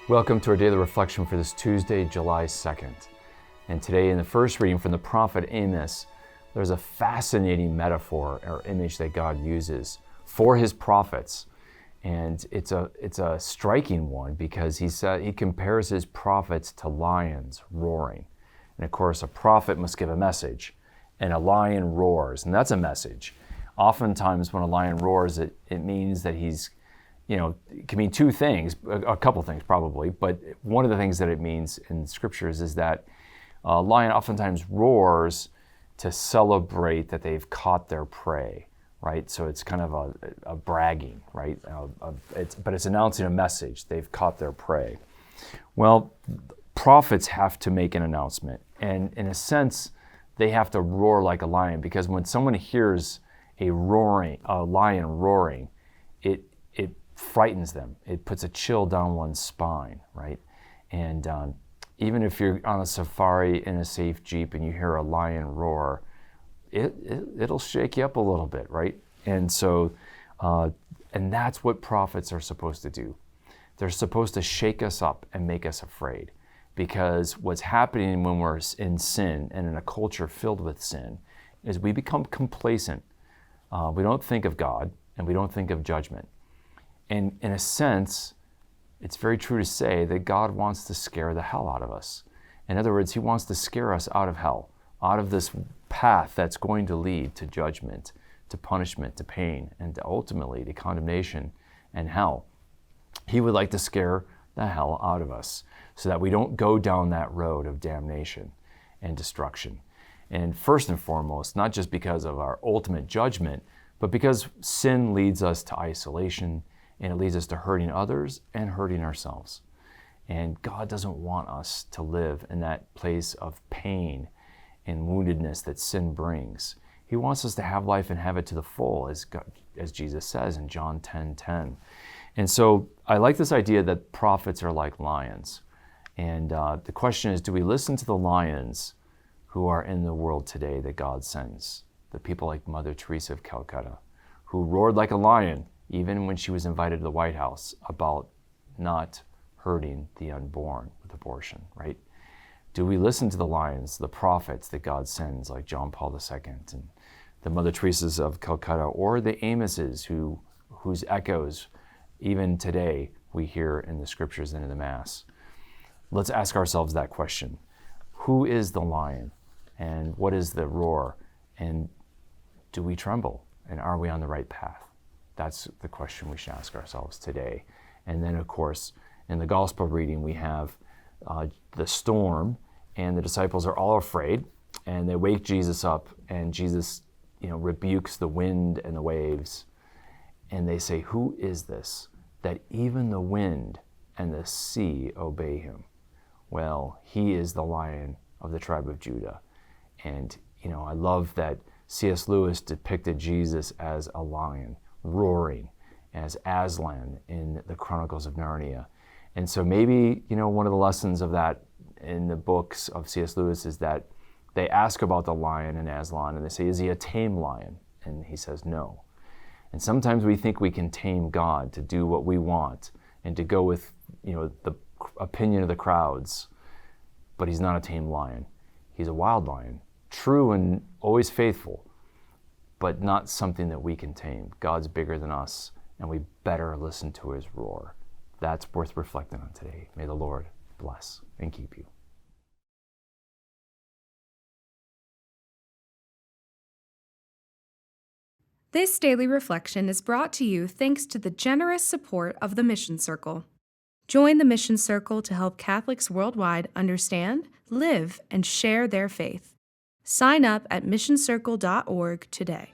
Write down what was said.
Welcome to our daily reflection for this Tuesday, July 2nd. And today in the first reading from the prophet Amos, there's a fascinating metaphor or image that God uses for his prophets. And it's a striking one because he compares his prophets to lions roaring. And of course, a prophet must give a message, and a lion roars, and that's a message. Oftentimes when a lion roars, it means that he's, it can mean two things, a couple things probably, but one of the things that it means in scriptures is that a lion oftentimes roars to celebrate that they've caught their prey, right? So it's kind of a bragging, right? But it's announcing a message, they've caught their prey. Well, prophets have to make an announcement, and in a sense, they have to roar like a lion, because when someone hears a lion roaring, it frightens them. It puts a chill down one's spine, right? And even if you're on a safari in a safe Jeep and you hear a lion roar, it'll shake you up a little bit, right? And so, and that's what prophets are supposed to do. They're supposed to shake us up and make us afraid, because what's happening when we're in sin and in a culture filled with sin is we become complacent. We don't think of God and we don't think of judgment. And in a sense, it's very true to say that God wants to scare the hell out of us. In other words, he wants to scare us out of hell, out of this path that's going to lead to judgment, to punishment, to pain, and ultimately to condemnation and hell. He would like to scare the hell out of us so that we don't go down that road of damnation and destruction. And first and foremost, not just because of our ultimate judgment, but because sin leads us to isolation, and it leads us to hurting others and hurting ourselves. And God doesn't want us to live in that place of pain and woundedness that sin brings. He wants us to have life and have it to the full, as Jesus says in John 10:10. And so I like this idea that prophets are like lions. And the question is, do we listen to the lions who are in the world today that God sends? The people like Mother Teresa of Calcutta, who roared like a lion even when she was invited to the White House about not hurting the unborn with abortion, right? Do we listen to the lions, the prophets that God sends, like John Paul II and the Mother Teresas of Calcutta, or the Amoses whose echoes even today we hear in the scriptures and in the Mass? Let's ask ourselves that question. Who is the lion, and what is the roar, and do we tremble, and are we on the right path? That's the question we should ask ourselves today. And then, of course, in the gospel reading, we have the storm, and the disciples are all afraid, and they wake Jesus up, and Jesus, rebukes the wind and the waves, and they say, "Who is this, that even the wind and the sea obey him?" Well, he is the Lion of the tribe of Judah. And, I love that C.S. Lewis depicted Jesus as a lion, roaring, as Aslan in the Chronicles of Narnia. And so maybe, one of the lessons of that in the books of C.S. Lewis is that they ask about the lion in Aslan, and they say, "Is he a tame lion?" And he says, "No." And sometimes we think we can tame God to do what we want and to go with, the opinion of the crowds. But he's not a tame lion. He's a wild lion, true and always faithful, but not something that we can tame. God's bigger than us, and we better listen to his roar. That's worth reflecting on today. May the Lord bless and keep you. This daily reflection is brought to you thanks to the generous support of the Mission Circle. Join the Mission Circle to help Catholics worldwide understand, live, and share their faith. Sign up at missioncircle.org today.